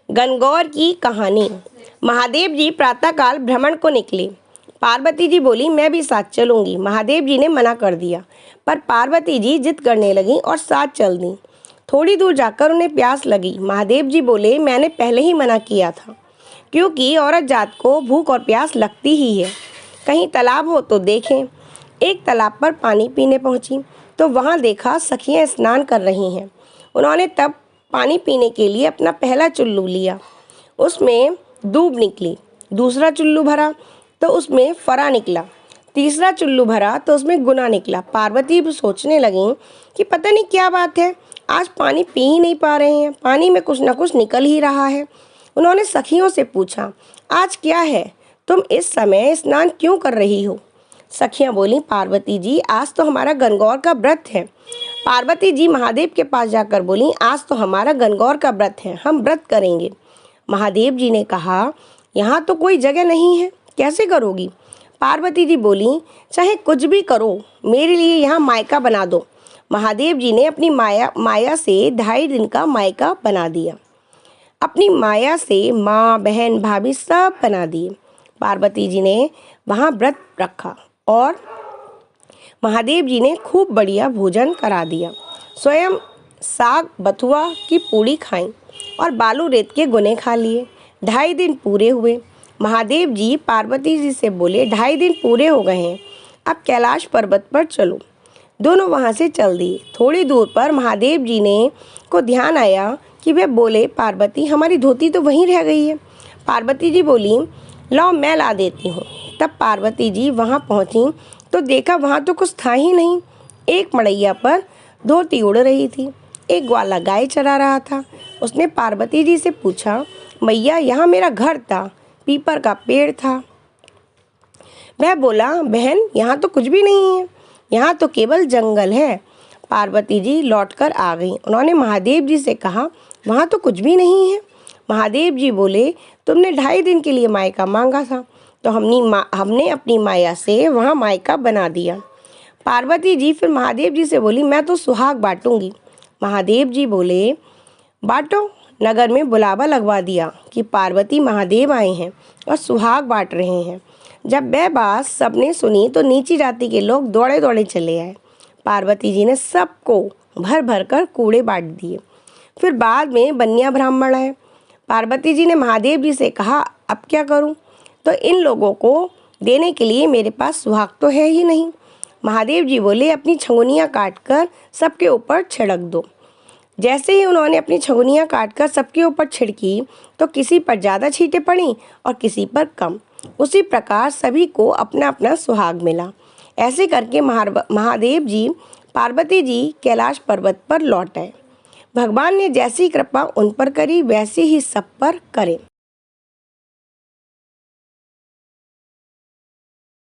गणगौर की कहानी। महादेव जी प्रातःकाल भ्रमण को निकले। पार्वती जी बोली मैं भी साथ चलूंगी। महादेव जी ने मना कर दिया, पर पार्वती जी जिद करने लगी और साथ चल दी। थोड़ी दूर जाकर उन्हें प्यास लगी। महादेव जी बोले मैंने पहले ही मना किया था, क्योंकि औरत जात को भूख और प्यास लगती ही है। कहीं तालाब हो तो देखें। एक तालाब पर पानी पीने पहुंची तो वहां देखा सखियां स्नान कर रही हैं। उन्होंने तब पानी पीने के लिए अपना पहला चुल्लू लिया, उसमें दूब निकली। दूसरा चुल्लू भरा तो उसमें फरा निकला। तीसरा चुल्लू भरा तो उसमें गुना निकला। पार्वती भी सोचने लगी कि पता नहीं क्या बात है, आज पानी पी ही नहीं पा रहे हैं, पानी में कुछ न कुछ निकल ही रहा है। उन्होंने सखियों से पूछा, आज क्या है, तुम इस समय स्नान क्यों कर रही हो? सखियां बोली, पार्वती जी आज तो हमारा गणगौर का व्रत है। पार्वती जी महादेव के पास जाकर बोली, आज तो हमारा गणगौर का व्रत है, हम व्रत करेंगे। महादेव जी ने कहा, यहाँ तो कोई जगह नहीं है, कैसे करोगी? पार्वती जी बोली, चाहे कुछ भी करो, मेरे लिए यहाँ मायका बना दो। महादेव जी ने अपनी माया से 2.5 दिन का मायका बना दिया। अपनी माया से माँ, बहन, भाभी सब बना दिए। पार्वती जी ने वहाँ व्रत रखा और महादेव जी ने खूब बढ़िया भोजन करा दिया। स्वयं साग बथुआ की पूड़ी खाई और बालू रेत के गुने खा लिए। 2.5 दिन पूरे हुए। महादेव जी पार्वती जी से बोले, 2.5 दिन पूरे हो गए हैं, अब कैलाश पर्वत पर चलो। दोनों वहाँ से चल दिए। थोड़ी दूर पर महादेव जी ने को ध्यान आया कि वे बोले, पार्वती हमारी धोती तो वहीं रह गई है। पार्वती जी बोली, लाओ मैं ला देती हूँ। तब पार्वती जी वहाँ पहुँची तो देखा वहाँ तो कुछ था ही नहीं। एक मड़ैया पर धोती उड़ रही थी। एक ग्वाला गाय चरा रहा था। उसने पार्वती जी से पूछा, मैया यहाँ मेरा घर था, पीपल का पेड़ था। वह बोला, बहन यहाँ तो कुछ भी नहीं है, यहाँ तो केवल जंगल है। पार्वती जी लौटकर आ गई। उन्होंने महादेव जी से कहा, वहाँ तो कुछ भी नहीं है। महादेव जी बोले, तुमने 2.5 दिन के लिए मायका मांगा था, तो हमने अपनी माया से वहाँ मायका बना दिया। पार्वती जी फिर महादेव जी से बोली, मैं तो सुहाग बांटूंगी। महादेव जी बोले, बांटो। नगर में बुलावा लगवा दिया कि पार्वती महादेव आए हैं और सुहाग बांट रहे हैं। जब वह बात सबने सुनी तो नीची जाति के लोग दौड़े दौड़े चले आए। पार्वती जी ने सबको भर भर कर कूड़े बांट दिए। फिर बाद में बनिया ब्राह्मण आए। पार्वती जी ने महादेव जी से कहा, अब क्या करूं? तो इन लोगों को देने के लिए मेरे पास सुहाग तो है ही नहीं। महादेव जी बोले, अपनी छंगुनियाँ काट कर सबके ऊपर छिड़क दो। जैसे ही उन्होंने अपनी छंगुनियाँ काट कर सबके ऊपर छिड़की तो किसी पर ज़्यादा छींटें पड़ी और किसी पर कम। उसी प्रकार सभी को अपना अपना सुहाग मिला। ऐसे करके महादेव जी पार्वती जी कैलाश पर्वत पर लौट आए। भगवान ने जैसी कृपा उन पर करी वैसी ही सब पर करे।